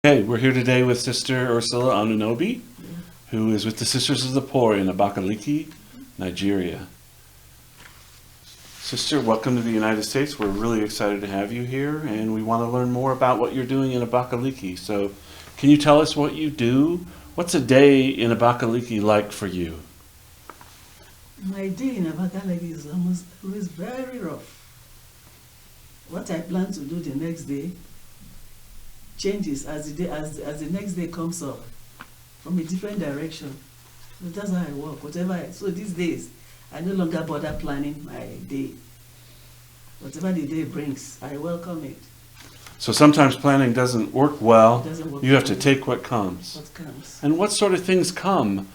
Hey, we're here today with Sister Ursula Anunobi, who is with the Sisters of the Poor in Abakaliki, Nigeria. Sister, welcome to the United States. We're really excited to have you here, and we want to learn more about what you're doing in Abakaliki. So, can you tell us what you do? What's a day in Abakaliki like for you? My day in Abakaliki is almost always very rough. What I plan to do the next day changes as the next day comes up from a different direction. So that's how I work. So these days, I no longer bother planning my day. Whatever the day brings, I welcome it. So sometimes planning doesn't work well. It doesn't work You have to well. take what comes. What comes? And what sort of things come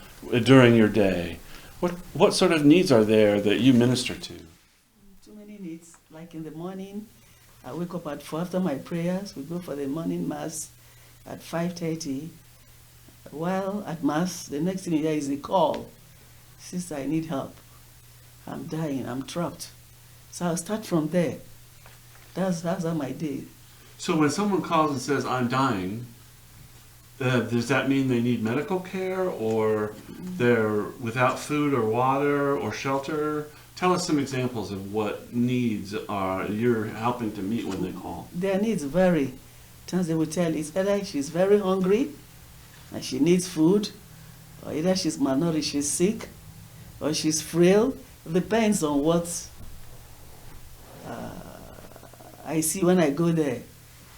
during your day? What sort of needs are there that you minister to? Too many needs. Like in the morning, I wake up at 4 after my prayers. We go for the morning mass at 5:30. While at mass, the next thing you hear is a call. Sister, I need help. I'm dying. I'm trapped. So I'll start from there. That's how my day. So when someone calls and says, I'm dying, does that mean they need medical care or they're without food or water or shelter? Tell us some examples of what needs you're helping to meet when they call. Their needs vary. Times they will tell it's either she's very hungry and she needs food, or either she's malnourished, she's sick, or she's frail. It depends on what I see when I go there.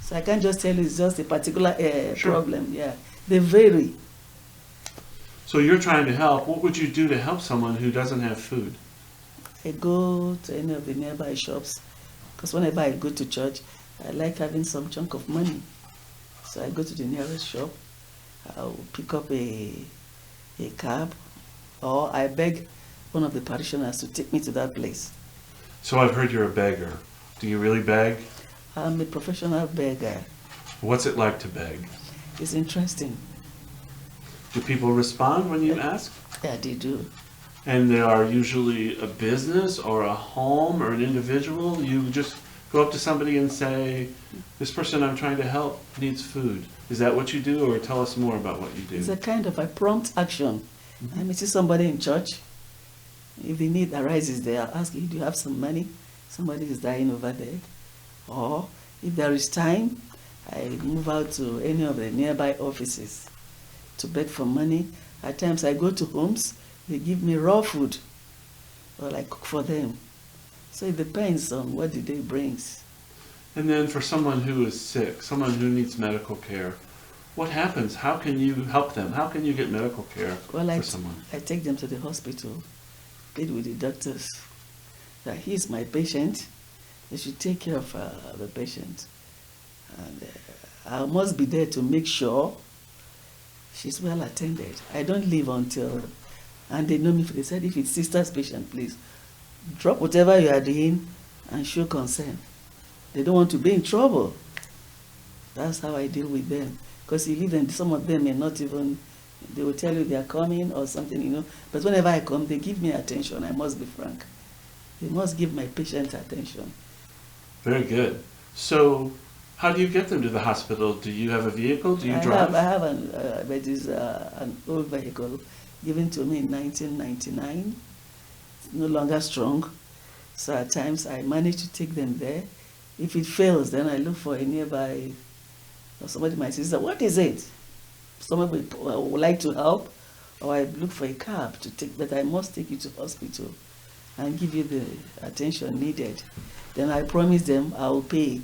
So I can't just tell you it's just a particular Sure. problem. Yeah, they vary. So you're trying to help. What would you do to help someone who doesn't have food? I go to any of the nearby shops because whenever I go to church, I like having some chunk of money. So I go to the nearest shop, I'll pick up a cab, or I beg one of the parishioners to take me to that place. So I've heard you're a beggar. Do you really beg? I'm a professional beggar. What's it like to beg? It's interesting. Do people respond when you ask? Yeah, they do. And they are usually a business or a home or an individual. You just go up to somebody and say, this person I'm trying to help needs food. Is that what you do, or tell us more about what you do? It's a kind of a prompt action. I may see somebody in church. If the need arises there, I'll ask you, do you have some money? Somebody is dying over there. Or if there is time, I move out to any of the nearby offices to beg for money. At times I go to homes, they give me raw food, or I cook for them. So it depends on what the day brings. And then for someone who is sick, someone who needs medical care, what happens? How can you help them? How can you get medical care for someone? I take them to the hospital, plead with the doctors that he's my patient. They should take care of the patient. And I must be there to make sure she's well attended. I don't leave until, and they know me, they said, if it's sister's patient, please drop whatever you are doing and show concern. They don't want to be in trouble. That's how I deal with them. Because you leave them, some of them may not even, they will tell you they are coming or something, But whenever I come, they give me attention. I must be frank. They must give my patient attention. Very good. So how do you get them to the hospital? Do you have a vehicle? Do you drive? I have an old vehicle given to me in 1999. It's no longer strong. So at times I manage to take them there. If it fails, then I look for a nearby, or somebody might say, what is it? Someone would like to help, or I look for a cab to take, but I must take you to hospital and give you the attention needed. Then I promise them I will pay.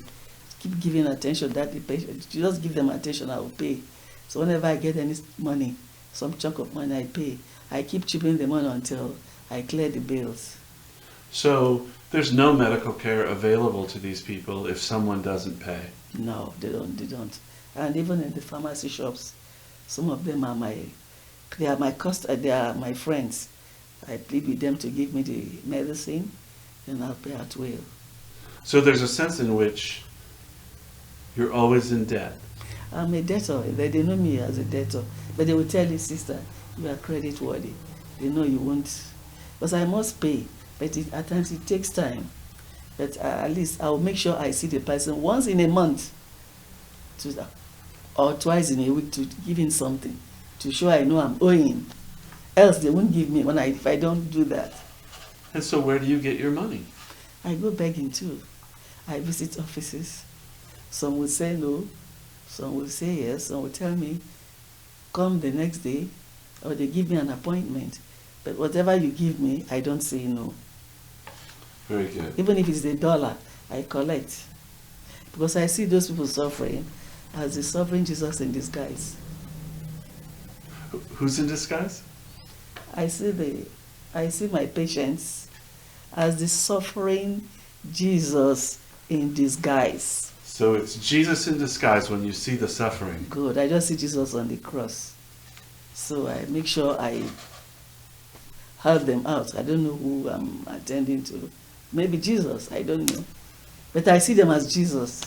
Keep giving attention that the patient, just give them attention, I will pay. So whenever I get any money, some chunk of money I pay, I keep chipping the money until I clear the bills. So there's no medical care available to these people if someone doesn't pay? No, they don't. And even in the pharmacy shops, some of them are they are my friends. I plead with them to give me the medicine, and I'll pay at will. So there's a sense in which you're always in debt. I'm a debtor. They know me as a debtor. But they will tell you, sister, you are credit worthy. They know you won't. Because I must pay. But at times it takes time. But at least I'll make sure I see the person once in a month to or twice in a week to give in something to show I know I'm owing. Else they won't give me if I don't do that. And so where do you get your money? I go begging too. I visit offices. Some will say no, some will say yes, some will tell me, come the next day, or they give me an appointment. But whatever you give me, I don't say no. Very good. Even if it's $1, I collect. Because I see those people suffering as the suffering Jesus in disguise. Who's in disguise? I see my patients as the suffering Jesus in disguise. So it's Jesus in disguise when you see the suffering. Good. I just see Jesus on the cross. So I make sure I help them out. I don't know who I'm attending to. Maybe Jesus, I don't know. But I see them as Jesus.